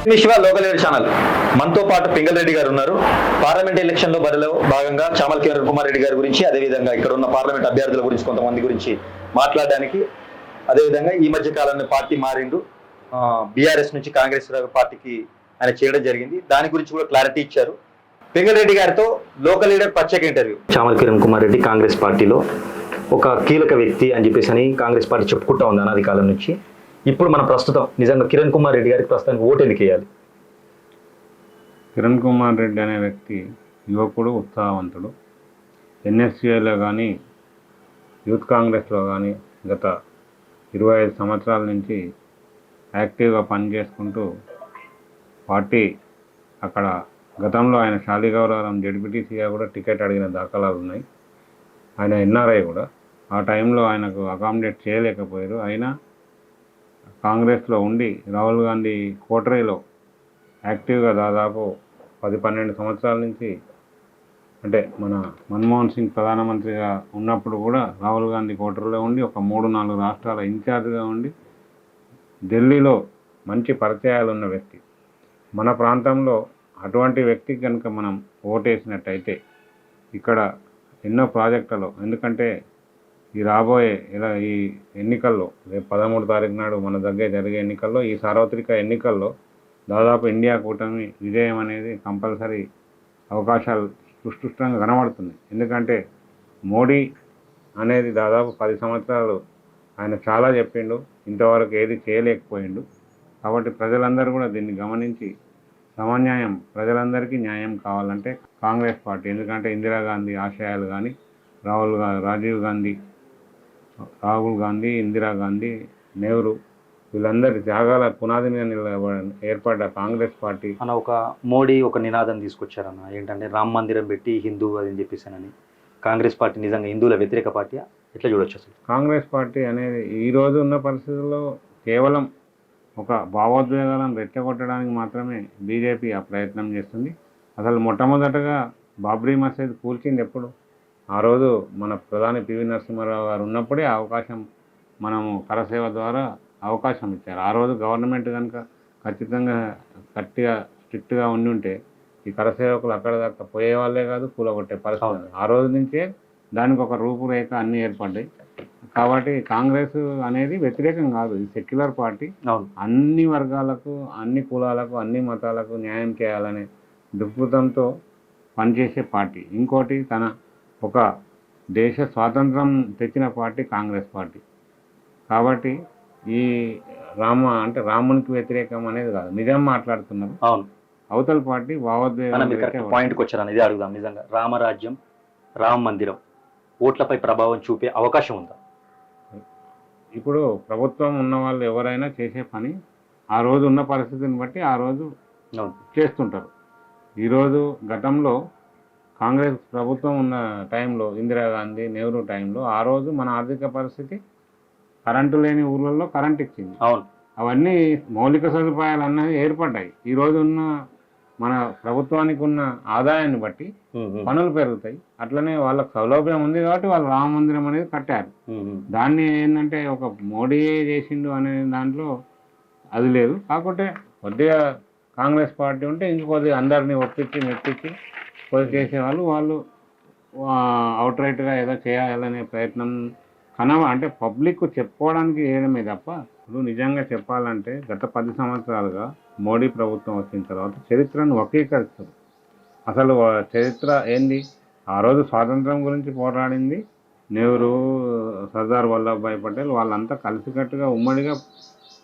మీ Shiva local leader channel మనతో పాటు పింగల్ రెడ్డి గారు ఉన్నారు. పార్లమెంట్ ఎలక్షన్ లో బరిలో భాగంగా చామల కిరణ్ కుమార్ రెడ్డి గారి గురించి, అదేవిధంగా ఇక్కడ ఉన్న పార్లమెంట్ అభ్యర్థుల గురించి కొంతమంది గురించి మాట్లాడడానికి, అదేవిధంగా ఈ మధ్య కాలంలో పార్టీ మారిండు, బీఆర్ఎస్ నుంచి కాంగ్రెస్ పార్టీకి ఆయన చేయడం జరిగింది. దాని గురించి కూడా క్లారిటీ ఇచ్చారు. పింగల్ రెడ్డి గారితో లోకల్ లీడర్ ప్రత్యేక ఇంటర్వ్యూ. చామల కిరణ్ కుమార్ రెడ్డి కాంగ్రెస్ పార్టీలో ఒక కీలక వ్యక్తి అని చెప్పేసి కాంగ్రెస్ పార్టీ చెప్పుకుంటా ఉంది అనాది కాలం నుంచి. ఇప్పుడు మన ప్రస్తుతం నిజంగా కిరణ్ కుమార్ రెడ్డి గారికి ప్రస్తుతానికి ఓటు ఎందుకు వేయాలి? కిరణ్ కుమార్ రెడ్డి అనే వ్యక్తి యువకుడు, ఉత్సాహవంతుడు. ఎన్ఎస్యూలో కానీ యూత్ కాంగ్రెస్లో కానీ గత 25 సంవత్సరాల నుంచి యాక్టివ్గా పనిచేసుకుంటూ పార్టీ అక్కడ గతంలో ఆయన శాలిగౌరవరం జడ్పీటీసీగా కూడా టికెట్ అడిగిన దాఖలాలు ఉన్నాయి. ఆయన ఎన్ఆర్ఐ కూడా. ఆ టైంలో ఆయనకు అకామిడేట్ చేయలేకపోయారు. అయినా కాంగ్రెస్లో ఉండి రాహుల్ గాంధీ కోటరీలో యాక్టివ్గా దాదాపు 10-12 సంవత్సరాల నుంచి, అంటే మన మన్మోహన్ సింగ్ ప్రధానమంత్రిగా ఉన్నప్పుడు కూడా రాహుల్ గాంధీ కోటరీలో ఉండి ఒక 3-4 రాష్ట్రాల ఇన్ఛార్జ్గా ఉండి ఢిల్లీలో మంచి పరిచయాలు ఉన్న వ్యక్తి. మన ప్రాంతంలో అటువంటి వ్యక్తికి కనుక మనం ఓటేసినట్టయితే ఇక్కడ ఎన్నో ప్రాజెక్టులు, ఎందుకంటే ఈ రాబోయే ఈ ఎన్నికల్లో రేపు 13 తారీఖు నాడు మన దగ్గర జరిగే ఎన్నికల్లో, ఈ సార్వత్రిక ఎన్నికల్లో దాదాపు ఇండియా కూటమి విజయం అనేది కంపల్సరీ అవకాశాలు సుస్పష్టంగా కనబడుతున్నాయి. ఎందుకంటే మోడీ అనేది దాదాపు 10 సంవత్సరాలు ఆయన చాలా చెప్పిండు, ఇంతవరకు ఏది చేయలేకపోయిండు. కాబట్టి ప్రజలందరూ కూడా దీన్ని గమనించి సమన్యాయం, ప్రజలందరికీ న్యాయం కావాలంటే కాంగ్రెస్ పార్టీ, ఎందుకంటే ఇందిరాగాంధీ ఆశయాలు కానీ రాహుల్ గాంధీ, ఇందిరాగాంధీ, నెహ్రూ వీళ్ళందరి త్యాగాల పునాది మీద ఏర్పడ్డ కాంగ్రెస్ పార్టీ అన్న ఒక మోడీ ఒక నినాదం తీసుకొచ్చారన్న, ఏంటంటే రామ మందిరం పెట్టి హిందూ అని చెప్పేసానని. కాంగ్రెస్ పార్టీ నిజంగా హిందువుల వ్యతిరేక పార్టీ ఎట్లా చూడొచ్చు అసలు? కాంగ్రెస్ పార్టీ అనేది ఈరోజు ఉన్న పరిస్థితుల్లో కేవలం ఒక భావోద్వేగాలను రెచ్చగొట్టడానికి మాత్రమే బీజేపీ ఆ ప్రయత్నం చేస్తుంది. అసలు మొట్టమొదటగా బాబ్రీ మసీద్ కూల్చింది ఎప్పుడు? ఆ రోజు మన ప్రధాని పివి నరసింహారావు గారు ఉన్నప్పుడే అవకాశం, మనము కరసేవ ద్వారా అవకాశం ఇచ్చారు. ఆ రోజు గవర్నమెంట్ కనుక ఖచ్చితంగా గట్టిగా స్ట్రిక్ట్గా ఉండి ఉంటే ఈ కరసేవకులు అక్కడ దాకా పోయేవాళ్ళే కాదు, కూలగొట్టే పరిస్థితి. ఆ రోజు నుంచే దానికి ఒక రూపురేఖ అన్నీ ఏర్పడ్డాయి. కాబట్టి కాంగ్రెస్ అనేది వ్యతిరేకం కాదు, ఇది సెక్యులర్ పార్టీ. అన్ని వర్గాలకు, అన్ని కులాలకు, అన్ని మతాలకు న్యాయం చేయాలనే దృక్పథంతో పనిచేసే పార్టీ. ఇంకోటి, తన ఒక దేశ స్వాతంత్రం తెచ్చిన పార్టీ కాంగ్రెస్ పార్టీ. కాబట్టి ఈ రామునికి వ్యతిరేకం అనేది కాదు, నిజం మాట్లాడుతున్నారు. అవతల పార్టీ భావోద్వేగం. పాయింట్కి వచ్చారని ఇది అడుగుదాం. నిజంగా రామరాజ్యం, రామ మందిరం ఓట్లపై ప్రభావం చూపే అవకాశం ఉందా? ఇప్పుడు ప్రభుత్వం ఉన్న వాళ్ళు ఎవరైనా చేసే పని ఆ రోజు ఉన్న పరిస్థితిని బట్టి ఆ రోజు చేస్తుంటారు. ఈరోజు గతంలో కాంగ్రెస్ ప్రభుత్వం ఉన్న టైంలో, ఇందిరాగాంధీ, నెహ్రూ టైంలో ఆ రోజు మన ఆర్థిక పరిస్థితి కరెంటు లేని ఊళ్ళల్లో కరెంట్ ఇచ్చింది. అవన్నీ మౌలిక సదుపాయాలు అన్నది ఏర్పడ్డాయి. ఈరోజు ఉన్న మన ప్రభుత్వానికి ఉన్న ఆదాయాన్ని బట్టి పనులు పెరుగుతాయి. అట్లనే వాళ్ళకి సౌలభ్యం ఉంది కాబట్టి వాళ్ళు రామ మందిరం అనేది కట్టారు. దాన్ని ఏంటంటే ఒక మోడీ చేసిండు అనే దాంట్లో అది లేదు. కాకపోతే కొద్దిగా కాంగ్రెస్ పార్టీ ఉంటే ఇంకొద్దిగా అందరినీ ఒప్పించి మెప్పించి కొద్ది చేసేవాళ్ళు, వాళ్ళు అవుట్ రైట్గా ఏదో చేయాలనే ప్రయత్నం అంటే పబ్లిక్ చెప్పుకోవడానికి చేయడమే తప్ప, ఇప్పుడు నిజంగా చెప్పాలంటే గత 10 సంవత్సరాలుగా మోడీ ప్రభుత్వం వచ్చిన తర్వాత చరిత్రను వక్రీకరిస్తారు. అసలు చరిత్ర ఏంది? ఆ రోజు స్వాతంత్రం గురించి పోరాడింది నెహ్రూ, సర్దార్ వల్లభాయ్ పటేల్, వాళ్ళంతా కలిసికట్టుగా ఉమ్మడిగా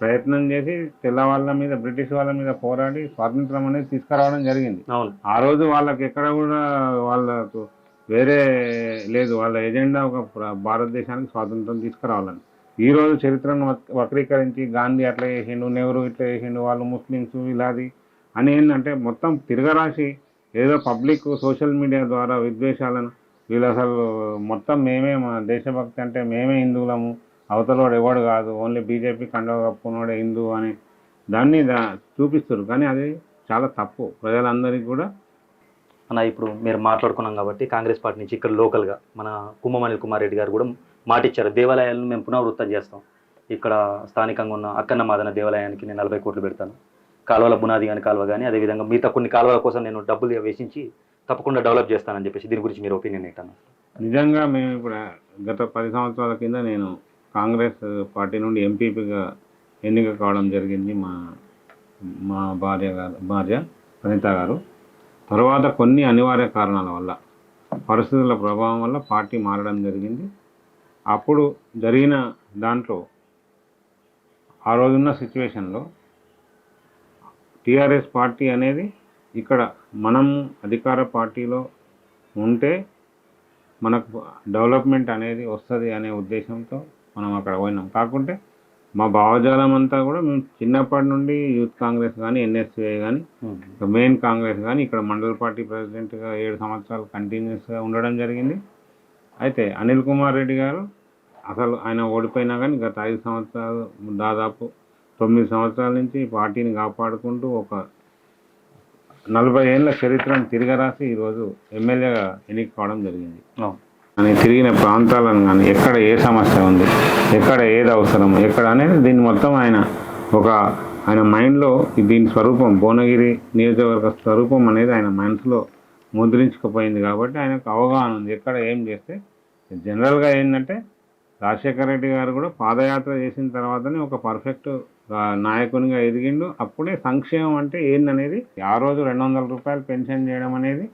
ప్రయత్నం చేసి తెల్లవాళ్ళ మీద, బ్రిటిష్ వాళ్ళ మీద పోరాడి స్వాతంత్రం అనేది తీసుకురావడం జరిగింది. ఆ రోజు వాళ్ళకి ఎక్కడ కూడా వాళ్ళకు వేరే లేదు, వాళ్ళ ఎజెండా ఒక భారతదేశానికి స్వాతంత్రం తీసుకురావాలని. ఈరోజు చరిత్రను వక్రీకరించి గాంధీ అట్లా చేసిండు, నెహ్రూ ఇట్లా చేసిండు, వాళ్ళు ముస్లిమ్స్ ఇలాది అని ఏంటంటే మొత్తం తిరగరాసి ఏదో పబ్లిక్ సోషల్ మీడియా ద్వారా విద్వేషాలను, వీళ్ళు అసలు మొత్తం మేమే, మా దేశభక్తి అంటే మేమే హిందువులము, అవతలవాడు ఎవడు కాదు, ఓన్లీ బీజేపీ కండవ కప్పుకున్నాడే హిందూ అని దాన్ని చూపిస్తారు. కానీ అది చాలా తప్పు ప్రజలందరికీ కూడా. అన్న ఇప్పుడు మీరు మాట్లాడుకున్నాం కాబట్టి కాంగ్రెస్ పార్టీ నుంచి ఇక్కడ లోకల్గా మన కుంభమణి కుమార్ రెడ్డి గారు కూడా మాటిచ్చారు, దేవాలయాలను మేము పునరావృతం చేస్తాం, ఇక్కడ స్థానికంగా ఉన్న అక్కన్న మాదన దేవాలయానికి నేను 40 కోట్లు పెడతాను, కాలువల పునాది కానీ కాలువ కానీ, అదేవిధంగా మిగతా కొన్ని కాలువల కోసం నేను డబ్బులు వెచ్చించి తప్పకుండా డెవలప్ చేస్తానని చెప్పేసి, దీని గురించి మీరు ఒపీనియన్ ఏంటన్నా? నిజంగా మేము ఇప్పుడు గత 10 సంవత్సరాల కింద నేను కాంగ్రెస్ పార్టీ నుండి ఎంపీపీగా ఎన్నిక కావడం జరిగింది. మా మా భార్య ప్రణీత గారు. తర్వాత కొన్ని అనివార్య కారణాల వల్ల, పరిస్థితుల ప్రభావం వల్ల పార్టీ మారడం జరిగింది. అప్పుడు జరిగిన దాంట్లో ఆ రోజున్న సిచ్యువేషన్లో టీఆర్ఎస్ పార్టీ అనేది ఇక్కడ మనం అధికార పార్టీలో ఉంటే మనకు డెవలప్మెంట్ అనేది వస్తుంది అనే ఉద్దేశంతో మనం అక్కడ పోయినాం. కాకుంటే మా భావజాలం అంతా కూడా మేము చిన్నప్పటి నుండి యూత్ కాంగ్రెస్ కానీ, ఎన్ఎస్యుఐ కానీ, మెయిన్ కాంగ్రెస్ కానీ, ఇక్కడ మండల పార్టీ ప్రెసిడెంట్గా 7 సంవత్సరాలు కంటిన్యూస్గా ఉండడం జరిగింది. అయితే అనిల్ కుమార్ రెడ్డి గారు అసలు ఆయన ఓడిపోయినా కానీ గత 5 సంవత్సరాలు, దాదాపు 9 సంవత్సరాల నుంచి పార్టీని కాపాడుకుంటూ ఒక 40 ఏళ్ళ చరిత్రను తిరగరాసి ఈరోజు ఎమ్మెల్యేగా ఎన్నిక కావడం జరిగింది. అని తిరిగిన ప్రాంతాలను కానీ, ఎక్కడ ఏ సమస్య ఉంది, ఎక్కడ ఏది అవసరం, ఎక్కడ అనేది దీన్ని మొత్తం ఆయన మైండ్లో దీని స్వరూపం, భువనగిరి నియోజకవర్గ స్వరూపం అనేది ఆయన మనసులో ముద్రించుకుపోయింది. కాబట్టి ఆయనకు అవగాహన ఉంది ఎక్కడ ఏం చేస్తే. జనరల్గా ఏంటంటే రాజశేఖర రెడ్డి గారు కూడా పాదయాత్ర చేసిన తర్వాతనే ఒక పర్ఫెక్ట్ నాయకునిగా ఎదిగిండు. అప్పుడే సంక్షేమం అంటే ఏందనేది, ఆ రోజు 200 రూపాయలు పెన్షన్ చేయడం అనేది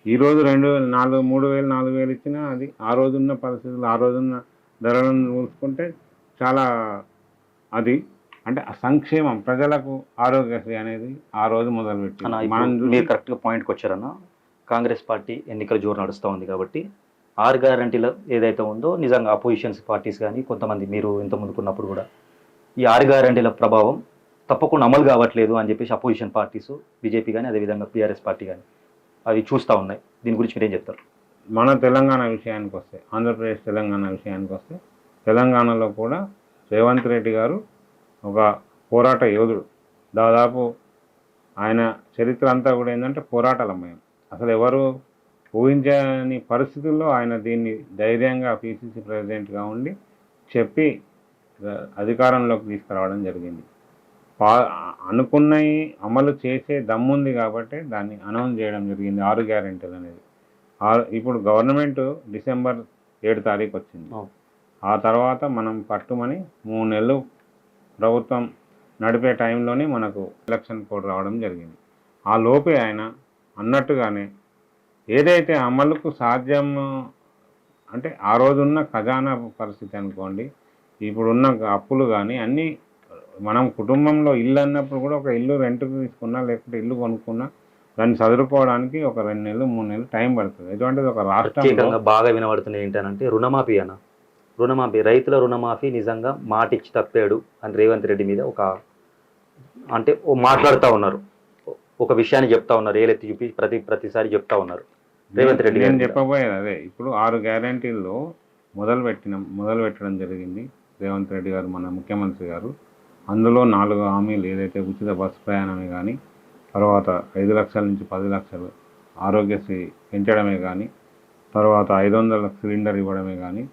ఈరోజు 2,000, 3,000, 4,000 ఇచ్చినా అది ఆ రోజున్న పరిస్థితులు, ఆ రోజున్న ధరలను చూసుకుంటే చాలా అది అంటే సంక్షేమం, ప్రజలకు ఆరోగ్యశ్రీ అనేది ఆ రోజు మొదలుపెట్టి మీరు కరెక్ట్గా పాయింట్కి వచ్చారన్న. కాంగ్రెస్ పార్టీ ఎన్నికల జోరు నడుస్తూ ఉంది కాబట్టి 6 గ్యారంటీలు ఏదైతే ఉందో, నిజంగా అపోజిషన్స్ పార్టీస్ కానీ కొంతమంది, మీరు ఇంత ముందుకున్నప్పుడు కూడా ఈ 6 గ్యారంటీల ప్రభావం తప్పకుండా అమలు కావట్లేదు అని చెప్పేసి అపోజిషన్ పార్టీస్, బీజేపీ కానీ, అదేవిధంగా టీఆర్ఎస్ పార్టీ కానీ అవి చూస్తూ ఉన్నాయి. దీని గురించి మీరు ఏం చెప్తారు? మన తెలంగాణ విషయానికి వస్తే, ఆంధ్రప్రదేశ్ తెలంగాణ విషయానికి వస్తే, తెలంగాణలో కూడా రేవంత్ రెడ్డి గారు ఒక పోరాట యోధుడు. దాదాపు ఆయన చరిత్ర అంతా కూడా ఏంటంటే పోరాటాలమయం. అసలు ఎవరు ఊహించని పరిస్థితుల్లో ఆయన దీన్ని ధైర్యంగా పిసిసి ప్రెసిడెంట్గా ఉండి చెప్పి అధికారంలోకి తీసుకురావడం జరిగింది. అనుకున్నవి అమలు చేసే దమ్ముంది కాబట్టి దాన్ని అనౌన్స్ చేయడం జరిగింది 6 గ్యారెంటీలు అనేది. ఇప్పుడు గవర్నమెంట్ డిసెంబర్ 7 తారీఖు వచ్చింది. ఆ తర్వాత మనం పట్టుమని 3 నెలలు ప్రభుత్వం నడిపే టైంలోనే మనకు ఎలక్షన్ కోడ్ రావడం జరిగింది. ఆ లోపే ఆయన అన్నట్టుగానే ఏదైతే అమలుకు సాధ్యం అంటే ఆ రోజున్న ఖజానా పరిస్థితి అనుకోండి, ఇప్పుడున్న అప్పులు కానీ అన్నీ, మనం కుటుంబంలో ఇల్లు అన్నప్పుడు కూడా ఒక ఇల్లు రెంట్కి తీసుకున్నా లేకపోతే ఇల్లు కొనుక్కున్నా దాన్ని చదువుకోవడానికి ఒక 2 నెలలు 3 నెలలు టైం పడుతుంది. ఎటువంటిది ఒక రాష్ట్రంలో బాగా వినబడుతుంది ఏంటంటే రుణమాఫీ అన్న. రుణమాఫీ, రైతుల రుణమాఫీ నిజంగా మాట ఇచ్చి తప్పాడు అని రేవంత్ రెడ్డి మీద మాట్లాడుతూ ఉన్నారు. ఒక విషయాన్ని చెప్తా ఉన్నారు, ఏలెత్తి చూపి ప్రతిసారి చెప్తా ఉన్నారు రేవంత్ రెడ్డి. నేను చెప్పబోయేది అదే. ఇప్పుడు 6 గ్యారెంటీల్లో మొదలు పెట్టడం జరిగింది రేవంత్ రెడ్డి గారు, మన ముఖ్యమంత్రి గారు. అందులో 4 హామీలు, ఏదైతే ఉచిత బస్సు ప్రయాణమే కానీ, తర్వాత 5 లక్షల నుంచి 10 లక్షలు ఆరోగ్యశ్రీ పెంచడమే కానీ, తర్వాత 500 సిలిండర్ ఇవ్వడమే కానీ,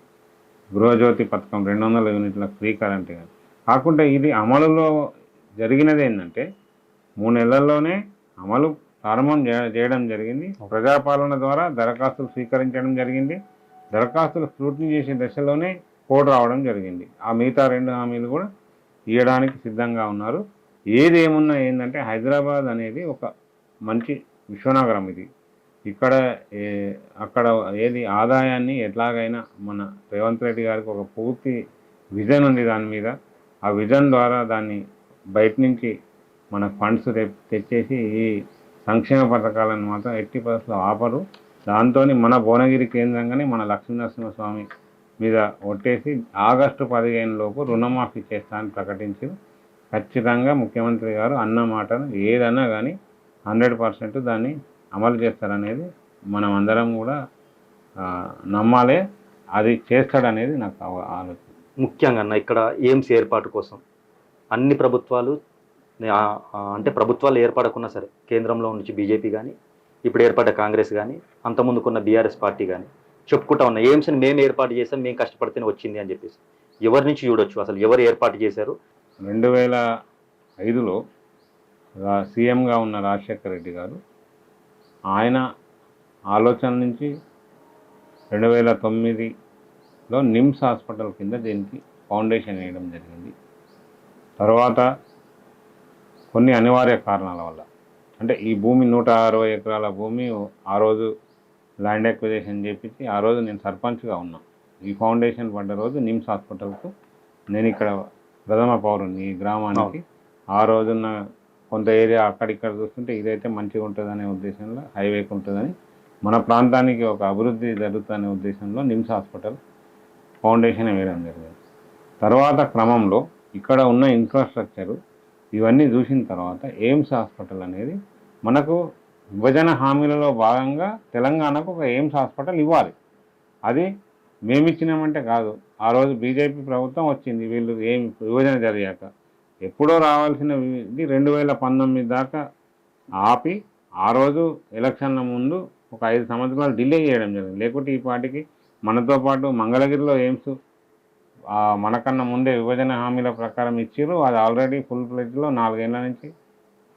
గృహజ్యోతి పథకం 200 యూనిట్ల ఫ్రీ కరెంట్ కానీ కాకుండా, ఇది అమలులో జరిగినది ఏంటంటే 3 నెలల్లోనే అమలు ప్రారంభం చేయడం జరిగింది. ప్రజాపాలన ద్వారా దరఖాస్తులు స్వీకరించడం జరిగింది. దరఖాస్తులు స్క్రూటినీ చేసే దశలోనే కోడ్ రావడం జరిగింది. ఆ మిగతా 2 హామీలు కూడా ఇవ్వడానికి సిద్ధంగా ఉన్నారు. ఏదేమున్నా ఏంటంటే హైదరాబాద్ అనేది ఒక మంచి విశ్వనగరం. ఇది ఇక్కడ అక్కడ ఆదాయాన్ని ఎట్లాగైనా మన రేవంత్ రెడ్డి గారికి ఒక పూర్తి విజన్ ఉంది దాని మీద. ఆ విజన్ ద్వారా దాన్ని బయట నుంచి మన ఫండ్స్ తెచ్చేసి ఈ సంక్షేమ పథకాలను మాత్రం ఎట్టి పరిస్థితుల్లో ఆపరు. దాంతో మన భువనగిరి కేంద్రంగానే మన లక్ష్మీనరసింహస్వామి మీద ఒట్టేసి ఆగస్టు 15 లోపు రుణమాఫీ చేస్తానని ప్రకటించి, ఖచ్చితంగా ముఖ్యమంత్రి గారు అన్న మాటను ఏదన్నా కానీ 100% దాన్ని అమలు చేస్తారనేది మనం అందరం కూడా నమ్మాలి. అది చేస్తాడనేది నాకు ఆలోచన. ముఖ్యంగా అన్న, ఇక్కడ ఎయిమ్స్ ఏర్పాటు కోసం అన్ని ప్రభుత్వాలు ప్రభుత్వాలు ఏర్పడకున్నా సరే, కేంద్రంలో నుంచి బీజేపీ కానీ, ఇప్పుడు ఏర్పడ్డ కాంగ్రెస్ కానీ, అంతకుముందుకున్న బీఆర్ఎస్ పార్టీ కానీ చెప్పుకుంటా ఉన్నా, ఎయిమ్స్ని మేము ఏర్పాటు చేసాం, మేము కష్టపడితేనే వచ్చింది అని చెప్పేసి. ఎవరి నుంచి చూడొచ్చు, అసలు ఎవరు ఏర్పాటు చేశారు? 2005లో సీఎంగా ఉన్న రాజశేఖర రెడ్డి గారు ఆయన ఆలోచన నుంచి 2009లో నిమ్స్ హాస్పిటల్ కింద దీనికి ఫౌండేషన్ వేయడం జరిగింది. తర్వాత కొన్ని అనివార్య కారణాల వల్ల, అంటే ఈ భూమి 160 ఎకరాల భూమి ఆ రోజు ల్యాండ్ ఎక్విజిషన్ చేపించి ఆ రోజు నేను సర్పంచ్గా ఉన్నా. ఈ ఫౌండేషన్ పడ్డ రోజు నిమ్స్ హాస్పిటల్కు నేను ఇక్కడ ప్రథమ పౌరుని ఈ గ్రామానికి. ఆ రోజున్న కొంత ఏరియా అక్కడిక్కడ చూస్తుంటే ఇదైతే మంచిగా ఉంటుందనే ఉద్దేశంలో, హైవేకి ఉంటుందని, మన ప్రాంతానికి ఒక అభివృద్ధి జరుగుతుందనే ఉద్దేశంలో నిమ్స్ హాస్పిటల్ ఫౌండేషన్ వేయడం జరిగింది. తర్వాత క్రమంలో ఇక్కడ ఉన్న ఇన్ఫ్రాస్ట్రక్చరు ఇవన్నీ చూసిన తర్వాత ఎయిమ్స్ హాస్పిటల్ అనేది మనకు విభజన హామీలలో భాగంగా తెలంగాణకు ఒక ఎయిమ్స్ హాస్పిటల్ ఇవ్వాలి. అది మేమిచ్చినామంటే కాదు, ఆ రోజు బీజేపీ ప్రభుత్వం వచ్చింది. వీళ్ళు ఏం విభజన జరిగాక ఎప్పుడో రావాల్సిన ఇది 2019 దాకా ఆపి ఆ రోజు ఎలక్షన్ల ముందు ఒక 5 సంవత్సరాలు డిలే చేయడం జరిగింది. లేకుంటే ఈ పాటికి మనతో పాటు మంగళగిరిలో ఎయిమ్స్ మనకన్నా ముందే విభజన హామీల ప్రకారం ఇచ్చిర్రు. అది ఆల్రెడీ ఫుల్ ఫ్లెడ్జ్లో 4 ఏళ్ల నుంచి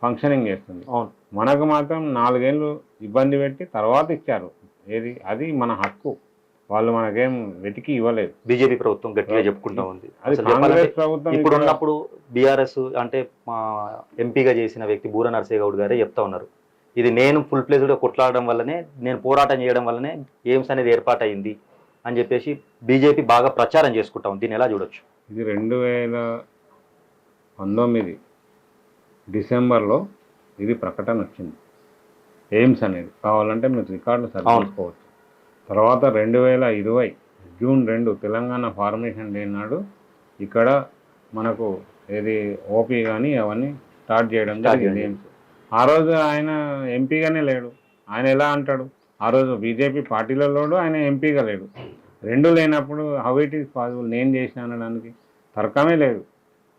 ఫంక్షనింగ్ చేస్తుంది. అవును. మనకు మాత్రం 4 ఏళ్ళు ఇబ్బంది పెట్టి తర్వాత ఇచ్చారు. ఏది అది మన హక్కు, వాళ్ళు మనకేం వెతికి ఇవ్వలేదు. బీజేపీ ప్రభుత్వం గట్టిగా చెప్పుకుంటా ఉంది. అది అసలు కాంగ్రెస్ చెప్పాలంటే ప్రభుత్వం ఇప్పుడు ఉన్నప్పుడు బీఆర్ఎస్ అంటే మా ఎంపీగా చేసిన వ్యక్తి బూర నరసయ్య గౌడ్ గారే చెప్తా ఉన్నారు, ఇది నేను ఫుల్ ప్లేజ్గా కొట్లాడడం వల్లనే, నేను పోరాటం చేయడం వల్లనే ఎయిమ్స్ అనేది ఏర్పాటైంది అని చెప్పేసి బీజేపీ బాగా ప్రచారం చేసుకుంటాం. దీన్ని ఎలా చూడొచ్చు? ఇది 2019 డిసెంబర్లో ఇది ప్రకటన వచ్చింది ఎయిమ్స్ అనేది. కావాలంటే మీరు రికార్డులు సరిపోవచ్చు. తర్వాత 2020 జూన్ 2 తెలంగాణ ఫార్మేషన్ డే నాడు ఇక్కడ మనకు ఏది ఓపీ కానీ అవన్నీ స్టార్ట్ చేయడం జరిగింది ఎయిమ్స్. ఆ రోజు ఆయన ఎంపీగానే లేడు. ఆయన ఎలా అంటాడు? ఆ రోజు బీజేపీ పార్టీలలో ఆయన ఎంపీగా లేడు. రెండు లేనప్పుడు హౌ ఇట్ ఈస్ పాసిబుల్ నేను చేసిన అనడానికి తర్కమే లేదు.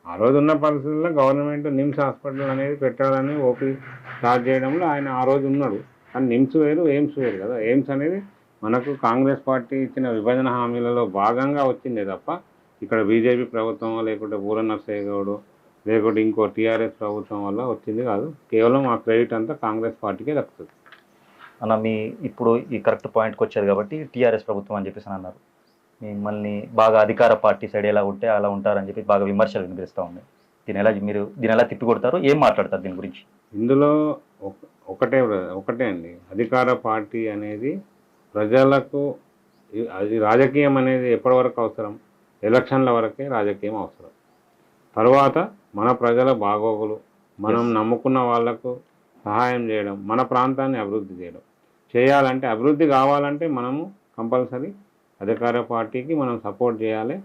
ఆ రోజు ఉన్న పరిస్థితుల్లో గవర్నమెంట్ నిమ్స్ హాస్పిటల్ అనేది పెట్టాలని ఓపీ స్టార్ట్ చేయడంలో ఆయన ఆ రోజు ఉన్నాడు. కానీ నిమ్స్ వేరు, ఎయిమ్స్ వేరు కదా. ఎయిమ్స్ అనేది మనకు కాంగ్రెస్ పార్టీ ఇచ్చిన విభజన హామీలలో భాగంగా వచ్చిందే తప్ప ఇక్కడ బీజేపీ ప్రభుత్వం లేకుంటే బూర నరసయ్య గౌడ్ లేకుంటే ఇంకో టీఆర్ఎస్ ప్రభుత్వం వల్ల వచ్చింది కాదు. కేవలం ఆ క్రెడిట్ అంతా కాంగ్రెస్ పార్టీకే దక్కుతుంది. అన్న మీ ఇప్పుడు ఈ కరెక్ట్ పాయింట్కి వచ్చారు కాబట్టి టీఆర్ఎస్ ప్రభుత్వం అని చెప్పేసి అన్నారు. మిమ్మల్ని బాగా అధికార పార్టీ సైడ్ ఎలా ఉంటే అలా ఉంటారని చెప్పి బాగా విమర్శలు వినిపిస్తూ ఉన్నాయి. దీన్ని ఎలా తిప్పికొడతారు, ఏం మాట్లాడతారు దీని గురించి? ఇందులో ఒకటే అండి, అధికార పార్టీ అనేది ప్రజలకు అది రాజకీయం అనేది ఎప్పటి వరకు అవసరం? ఎలక్షన్ల వరకే రాజకీయం అవసరం. తర్వాత మన ప్రజల బాగోగులు, మనం నమ్ముకున్న వాళ్లకు సహాయం చేయడం, మన ప్రాంతాన్ని అభివృద్ధి చేయడం చేయాలంటే, అభివృద్ధి కావాలంటే మనము కంపల్సరీ అధికార పార్టీకి మనం సపోర్ట్ చేయాలి.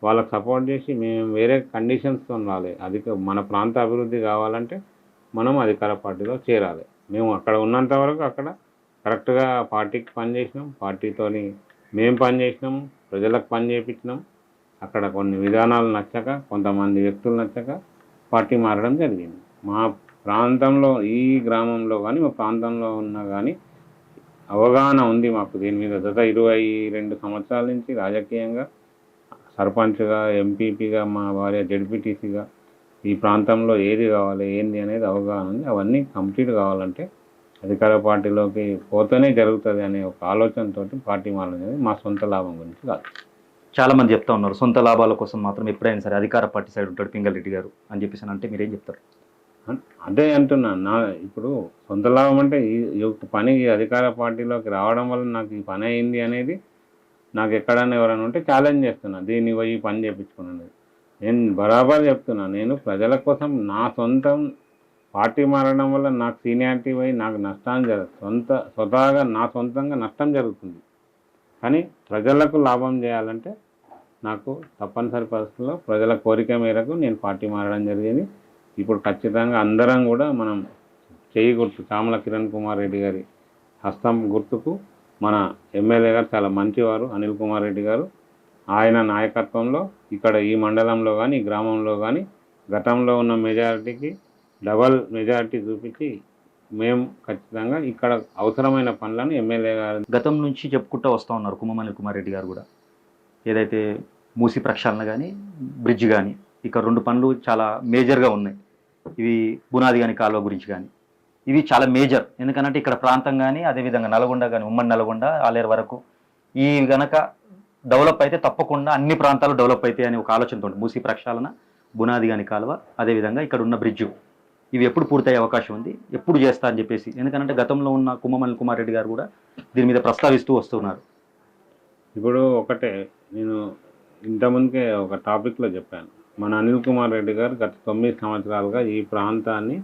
వాళ్ళకి సపోర్ట్ చేసి మేము వేరే కండిషన్స్తో రాలి. మన ప్రాంత అభివృద్ధి కావాలంటే మనం అధికార పార్టీలో చేరాలి. మేము అక్కడ ఉన్నంత వరకు అక్కడ కరెక్ట్గా పార్టీకి పనిచేసినాం, పార్టీతోని మేము పనిచేసినాము, ప్రజలకు పని చేయించినాం. అక్కడ కొన్ని విధానాలు నచ్చక, కొంతమంది వ్యక్తులు నచ్చక పార్టీ మారడం జరిగింది. మా ప్రాంతంలో, ఈ గ్రామంలో కానీ మా ప్రాంతంలో ఉన్నా కానీ అవగాహన ఉంది మాకు దీని మీద. గత 22 సంవత్సరాల నుంచి రాజకీయంగా సర్పంచ్గా, ఎంపీపీగా, మా భార్య జడ్పీటీసీగా ఈ ప్రాంతంలో ఏది కావాలి ఏంది అనేది అవగాహన ఉంది. అవన్నీ కంప్లీట్ కావాలంటే అధికార పార్టీలోకి పోతేనే జరుగుతుంది అనే ఒక ఆలోచనతో పార్టీ మారడం మా సొంత లాభం గురించి కాదు. చాలా మంది చెప్తా ఉన్నారు సొంత లాభాల కోసం మాత్రం ఎప్పుడైనా సరే అధికార పార్టీ సైడ్ ఉంటాడు పింగల్ రెడ్డి గారు అని చెప్పేసి అంటే మీరేం చెప్తారు? అదే అంటున్నా, ఇప్పుడు సొంత లాభం అంటే ఈ పని అధికార పార్టీలోకి రావడం వల్ల నాకు ఈ పని అయింది అనేది నాకు ఎక్కడైనా ఎవరైనా ఉంటే ఛాలెంజ్ చేస్తున్నా. దీన్ని పోయి పని చేయించుకున్నాను. నేను బరాబర్ చెప్తున్నా, నేను ప్రజల కోసం నా సొంతం పార్టీ మారడం వల్ల నాకు సీనియారిటీ పోయి నాకు నష్టాన్ని స్వతహాగా నా సొంతంగా నష్టం జరుగుతుంది. కానీ ప్రజలకు లాభం చేయాలంటే నాకు తప్పనిసరి పరిస్థితుల్లో ప్రజల కోరిక మేరకు నేను పార్టీ మారడం జరిగింది. ఇప్పుడు ఖచ్చితంగా అందరం కూడా మనం చేయి గుర్తు చామల కిరణ్ కుమార్ రెడ్డి గారి హస్తం గుర్తుకు మన ఎమ్మెల్యే గారు చాలా మంచివారు అనిల్ కుమార్ రెడ్డి గారు. ఆయన నాయకత్వంలో ఇక్కడ ఈ మండలంలో కానీ ఈ గ్రామంలో కానీ గతంలో ఉన్న మెజారిటీకి డబల్ మెజారిటీ చూపించి మేము ఖచ్చితంగా ఇక్కడ అవసరమైన పనులను ఎమ్మెల్యే గారు గతం నుంచి చెప్పుకుంటూ వస్తూ ఉన్నారు. అనిల్ కుమార్ రెడ్డి గారు కూడా ఏదైతే మూసి ప్రక్షాళన కానీ బ్రిడ్జ్ కానీ ఇక 2 పనులు చాలా మేజర్గా ఉన్నాయి. ఇవి బునాది కానీ కాలువ గురించి కానీ ఇవి చాలా మేజర్. ఎందుకంటే ఇక్కడ ప్రాంతం కానీ అదేవిధంగా నల్గొండ కానీ ఉమ్మడి నల్గొండ ఆలేరు వరకు ఈ గనక డెవలప్ అయితే తప్పకుండా అన్ని ప్రాంతాలు డెవలప్ అవుతాయి అని ఒక ఆలోచనతో మూసీ ప్రక్షాళన, బునాది కానీ కాలువ, అదేవిధంగా ఇక్కడ ఉన్న బ్రిడ్జు ఇవి ఎప్పుడు పూర్తయ్యే అవకాశం ఉంది, ఎప్పుడు చేస్తా అని చెప్పేసి. ఎందుకంటే గతంలో ఉన్న కుమ్మమల్లి కుమార్ రెడ్డి గారు కూడా దీని మీద ప్రస్తావిస్తూ వస్తున్నారు. ఇప్పుడు ఒకటే నేను ఇంతకుముందుకే ఒక టాపిక్లో చెప్పాను, మన అనిల్ కుమార్ రెడ్డి గారు గత 9 సంవత్సరాలుగా ఈ ప్రాంతాన్ని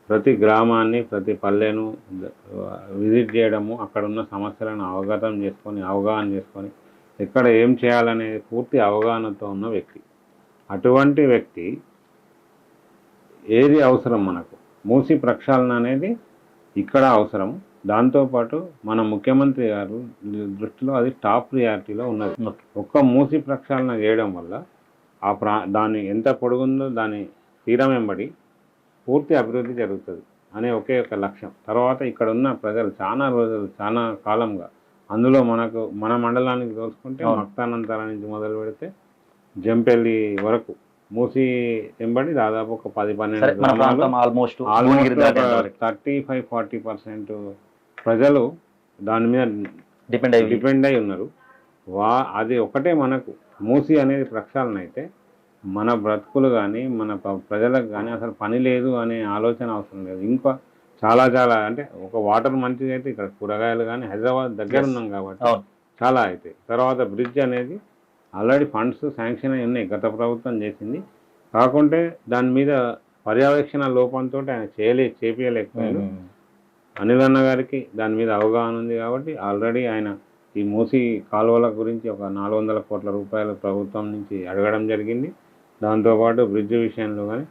ప్రతి గ్రామాన్ని ప్రతి పల్లెను విజిట్ చేయడము, అక్కడ ఉన్న సమస్యలను అవగాహన చేసుకొని ఎక్కడ ఏం చేయాలనే పూర్తి అవగాహనతో ఉన్న వ్యక్తి. అటువంటి వ్యక్తి ఏది అవసరం మనకు, మూసీ ప్రక్షాళన అనేది ఇక్కడ అవసరం. దాంతోపాటు మన ముఖ్యమంత్రి గారు దృష్టిలో అది టాప్ ప్రియారిటీలో ఉన్నది. ఒక్క మూసీ ప్రక్షాళన చేయడం వల్ల దాన్ని ఎంత పొడుగుందో దాని తీరం వెంబడి పూర్తి అభివృద్ధి జరుగుతుంది అనే ఒకే ఒక లక్ష్యం. తర్వాత ఇక్కడ ఉన్న ప్రజలు చాలా కాలంగా అందులో మన మండలానికి చూసుకుంటే మక్తానంతర నుంచి మొదలు పెడితే జంపెల్లి వరకు మూసీ వెంబడి దాదాపు ఒక 10-12 గ్రామాలు ఆల్మోస్ట్ 35-40% ప్రజలు దాని మీద డిపెండ్ అయి ఉన్నారు. అది ఒకటే మనకు మూసీ అనేది ప్రక్షాళన అయితే మన బ్రతుకులు కానీ మన ప్రజలకు కానీ అసలు పని లేదు అనే ఆలోచన అవసరం లేదు. ఇంకా చాలా అంటే ఒక వాటర్ మంచిగా అయితే ఇక్కడ కూరగాయలు కానీ హైదరాబాద్ దగ్గర ఉన్నాం కాబట్టి చాలా అవుతాయి. తర్వాత బ్రిడ్జ్ అనేది ఆల్రెడీ ఫండ్స్ శాంక్షన్ అయి ఉన్నాయి, గత ప్రభుత్వం చేసింది. కాకుంటే దాని మీద పర్యవేక్షణ లోపంతో ఆయన చేపించలేకపోయాడు. అనిల్ అన్న గారికి దాని మీద అవగాహన ఉంది కాబట్టి ఆల్రెడీ ఆయన ఈ మూసీ కాలువల గురించి ఒక 400 కోట్ల రూపాయలు ప్రభుత్వం నుంచి అడగడం జరిగింది. దాంతోపాటు బ్రిడ్జ్ విషయంలో కానీ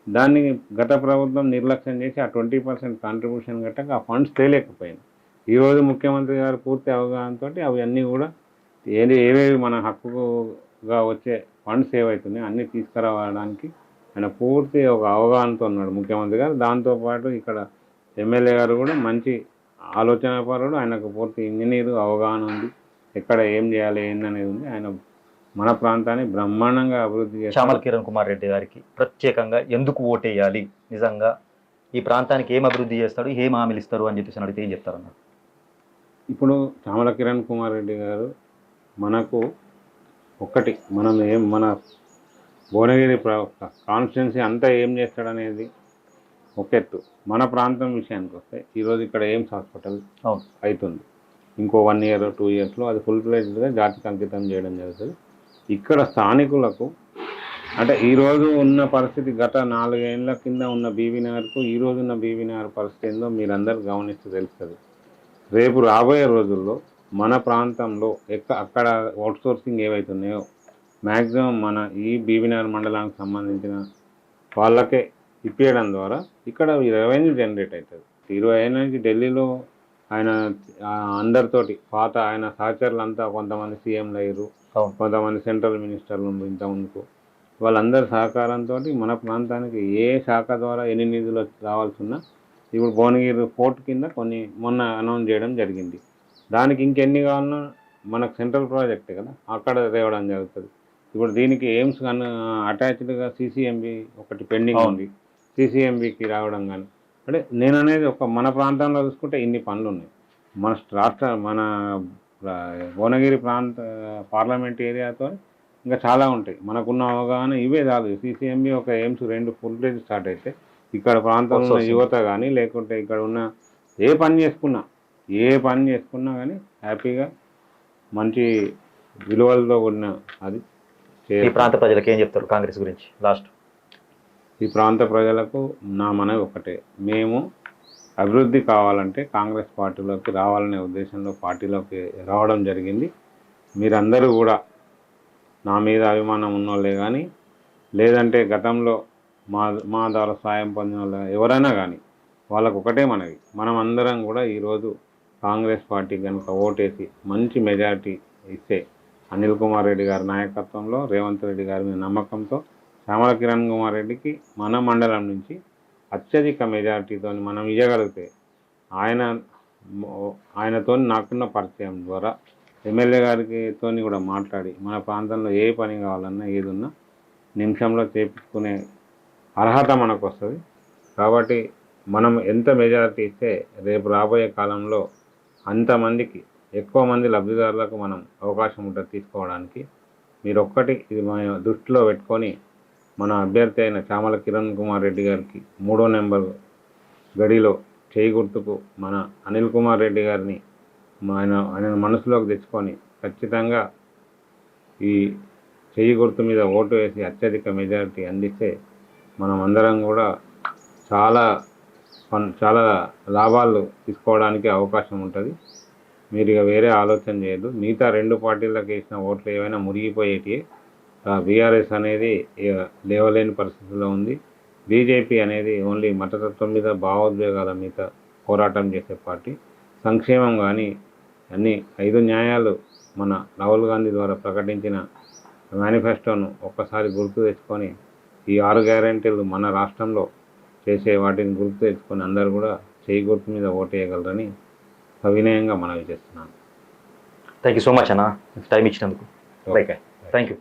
దాన్ని గత ప్రభుత్వం నిర్లక్ష్యం చేసి ఆ 20% కాంట్రిబ్యూషన్ కట్టక ఆ ఫండ్స్ తేలేకపోయింది. ఈరోజు ముఖ్యమంత్రి గారు పూర్తి అవగాహనతో అవి అన్నీ కూడా ఏవేవి మన హక్కుగా వచ్చే ఫండ్స్ ఏవైతున్నాయో అన్నీ తీసుకురావడానికి ఆయన పూర్తి ఒక అవగాహనతో ఉన్నాడు ముఖ్యమంత్రి గారు. దాంతోపాటు ఇక్కడ ఎమ్మెల్యే గారు కూడా మంచి ఆలోచన పరుడు, ఆయనకు పూర్తి ఇంజనీరు అవగాహన ఉంది, ఎక్కడ ఏం చేయాలి ఏందనేది ఉంది. ఆయన మన ప్రాంతాన్ని బ్రహ్మాండంగా అభివృద్ధి చేస్తారు. చామల కిరణ్ కుమార్ రెడ్డి గారికి ప్రత్యేకంగా ఎందుకు ఓటేయాలి, నిజంగా ఈ ప్రాంతానికి ఏం అభివృద్ధి చేస్తాడు, ఏం హామీలు ఇస్తారు అని చెప్పేసి అడిగితే ఏం చెప్తారన్నారు? ఇప్పుడు చామల కిరణ్ కుమార్ రెడ్డి గారు మనకు ఒక్కటి మన భువనగిరి కాన్స్టిట్యున్సీ అంతా ఏం చేస్తాడనేది ఒక ఎత్తు. మన ప్రాంతం విషయానికి వస్తే ఈరోజు ఇక్కడ ఎయిమ్స్ హాస్పిటల్ అవుతుంది. ఇంకో 1 year 2 yearsలో అది ఫుల్ ఫ్లెడ్జ్డ్గా జాతికి అంకితం చేయడం జరుగుతుంది. ఇక్కడ స్థానికులకు అంటే ఈరోజు ఉన్న పరిస్థితి గత 4 ఏళ్ల కింద ఉన్న బీబీనగర్కు ఈరోజు ఉన్న బీబీనగర్ పరిస్థితి ఏందో మీరందరూ గమనిస్తే తెలుస్తుంది. రేపు రాబోయే రోజుల్లో మన ప్రాంతంలో అక్కడ అవుట్సోర్సింగ్ ఏవైతున్నాయో మ్యాక్సిమం మన ఈ బీబీనగర్ మండలానికి సంబంధించిన వాళ్ళకే ఇప్పించడం ద్వారా ఇక్కడ రెవెన్యూ జనరేట్ అవుతుంది. 20 ఏళ్ళ నుంచి ఢిల్లీలో ఆయన అందరితోటి పాత ఆయన సహచరులంతా కొంతమంది సీఎంలు అయ్యారు, కొంతమంది సెంట్రల్ మినిస్టర్లు ఇంతకుముందుకు, వాళ్ళందరి సహకారంతో మన ప్రాంతానికి ఏ శాఖ ద్వారా ఎన్ని నిధులు రావాల్సి ఉన్నా ఇప్పుడు భువనగిరి పోర్ట్ కింద కొన్ని మొన్న అనౌన్స్ చేయడం జరిగింది. దానికి ఇంకెన్ని కావాలన్నా మనకు సెంట్రల్ ప్రాజెక్టే కదా, అక్కడ తేవడం జరుగుతుంది. ఇప్పుడు దీనికి ఎయిమ్స్ కానీ అటాచ్డ్గా సిసిఎంబి ఒకటి పెండింగ్ ఉంది, సిసిఎంబికి రావడం కానీ అంటే నేను అనేది మన ప్రాంతంలో చూసుకుంటే ఇన్ని పనులు ఉన్నాయి. మన భువనగిరి ప్రాంత పార్లమెంట్ ఏరియాతో ఇంకా చాలా ఉంటాయి. మనకున్న అవగాహన ఇవే కాదు. సిసిఎంబి ఒక ఎయిమ్స్ 2 ఫుల్ ఫ్లెడ్జ్ స్టార్ట్ అయితే ఇక్కడ ప్రాంతంలో ఉన్న యువత కానీ లేకుంటే ఇక్కడ ఉన్న ఏ పని చేసుకున్నా కానీ హ్యాపీగా మంచి విలువలతో ఉన్న అది. ఈ ప్రాంత ప్రజలకు ఏం చెప్తారు కాంగ్రెస్ గురించి లాస్ట్? ఈ ప్రాంత ప్రజలకు నా మనవి ఒకటే, మేము అభివృద్ధి కావాలంటే కాంగ్రెస్ పార్టీలోకి రావాలనే ఉద్దేశంలో పార్టీలోకి రావడం జరిగింది. మీరందరూ కూడా నా మీద అభిమానం ఉన్నోళ్ళే కానీ లేదంటే గతంలో మా ద్వారా సాయం పొందిన వాళ్ళు ఎవరైనా కానీ వాళ్ళకు ఒకటే మనవి, మనం అందరం కూడా ఈరోజు కాంగ్రెస్ పార్టీ కనుక ఓటేసి మంచి మెజారిటీ ఇస్తే అనిల్ కుమార్ రెడ్డి గారి నాయకత్వంలో రేవంత్ రెడ్డి గారి మీద నమ్మకంతో చామల కిరణ్ కుమార్ రెడ్డికి మన మండలం నుంచి అత్యధిక మెజారిటీతో మనం ఇవ్వగలిగితే ఆయనతో నాకున్న పరిచయం ద్వారా ఎమ్మెల్యే గారితో కూడా మాట్లాడి మన ప్రాంతంలో ఏ పని కావాలన్నా ఏదున్నా నిమిషంలో చేపించుకునే అర్హత మనకు వస్తుంది. కాబట్టి మనం ఎంత మెజారిటీ ఇస్తే రేపు రాబోయే కాలంలో అంతమందికి ఎక్కువ మంది లబ్ధిదారులకు మనం అవకాశం ఉంటుంది తీసుకోవడానికి. మీరు ఒక్కటి ఇది మన దృష్టిలో పెట్టుకొని మన అభ్యర్థి అయిన చామల కిరణ్ కుమార్ రెడ్డి గారికి 3వ నెంబర్ గడిలో చేయి గుర్తుకు మన అనిల్ కుమార్ రెడ్డి గారిని ఆయన మనసులోకి తెచ్చుకొని ఖచ్చితంగా ఈ చెయ్యి గుర్తు మీద ఓటు వేసి అత్యధిక మెజారిటీ అందిస్తే మనం అందరం కూడా చాలా లాభాలు తీసుకోవడానికి అవకాశం ఉంటుంది. మీరు ఇక వేరే ఆలోచన చేయొద్దు. మిగతా 2 పార్టీలకు వేసిన ఓట్లు ఏవైనా మురిగిపోయేటివి. బీఆర్ఎస్ అనేది ఇక లేవలేని పరిస్థితిలో ఉంది. బీజేపీ అనేది ఓన్లీ మతతత్వం మీద భావోద్వేగాల మీద పోరాటం చేసే పార్టీ. సంక్షేమం కానీ అన్ని 5 న్యాయాలు మన రాహుల్ గాంధీ ద్వారా ప్రకటించిన మేనిఫెస్టోను ఒక్కసారి గుర్తు తెచ్చుకొని ఈ 6 గ్యారెంటీలు మన రాష్ట్రంలో చేసే వాటిని గుర్తు తెచ్చుకొని అందరూ కూడా చేయి గుర్తు మీద ఓటు వేయగలరని సవినయంగా మనవి చేస్తున్నాను. థ్యాంక్ యూ సో మచ్ అన్న, టైం ఇచ్చినందుకు. Thank you.